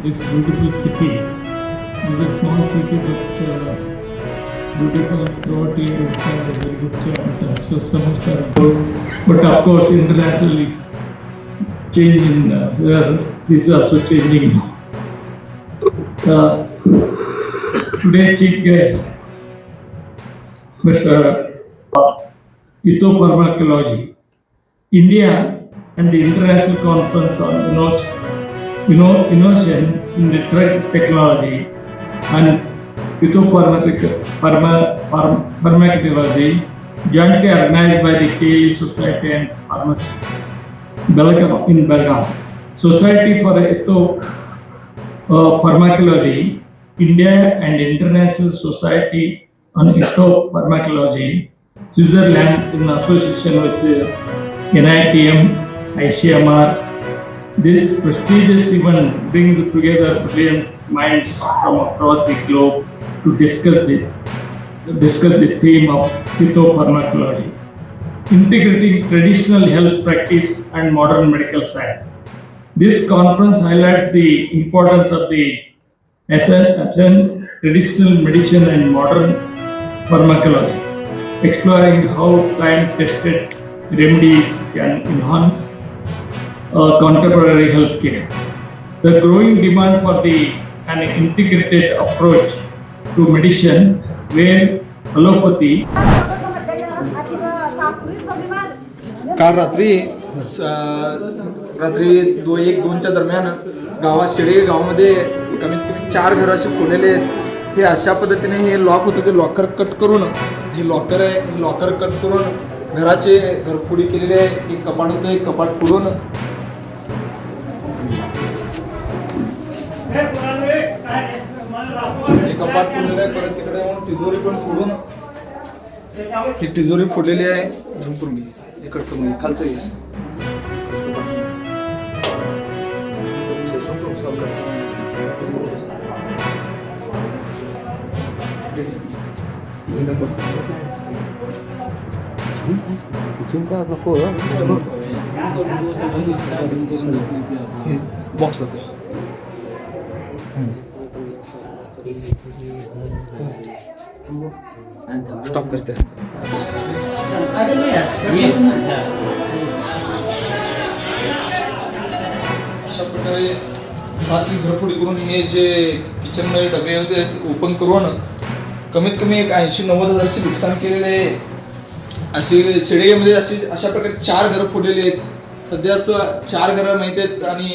this beautiful city. This is a small city, but beautiful throughout year. We find a very good climate. So summers are good, but of course internationally changing. This is also changing now. Today chief guest, Mr. Ethopharmacology, India and the International Conference on Innovation in the Drug Technology and Pharmacology, jointly organized by the KE Society and Pharmacy, Belgaum in Belgaum. Society for Pharmacology, India and International Society on Pharmacology, Switzerland in association with NITM, ICMR. This prestigious event brings together brilliant minds from across the globe to discuss the theme of pharmacology, integrating traditional health practice and modern medical science. This conference highlights the importance of the traditional medicine and modern pharmacology, exploring how time-tested remedies can enhance contemporary healthcare. The growing demand for an integrated approach to medicine, where allopathy. काल रात्री 1-2च्या दरम्यान गावात शेळी गावामध्ये कमीत कमी 4 घरं असे फोडलेले आहेत. हे अशा पद्धतीने हे लॉक होतं, ते लॉकर कट करून, हे लॉकर आहे, हे लॉकर कट करून घराचे घरफोडी केलेले आहे. एक कपाट होतं, एक कपाट फोडून हे कपाट फोडलेलं आहे. परत तिकडे येऊन तिजोरी पण फोडून, ही तिजोरी फोडलेली आहे. झुंपून घे इकडचं, म्हणजे खालचं घे. बॉक्स होते स्टॉप करते. अशा प्रकारे रात्री घरफोडी करून हे जे किचनमध्ये डबे होते ओपन करून कमीत कमी एक 80-90 हजारचे नुकसान केलेले आहे. अशी शेळीमध्ये अशा प्रकारे 4 घरं फोडलेली आहेत. सध्या 4 घरं माहिती आहेत आणि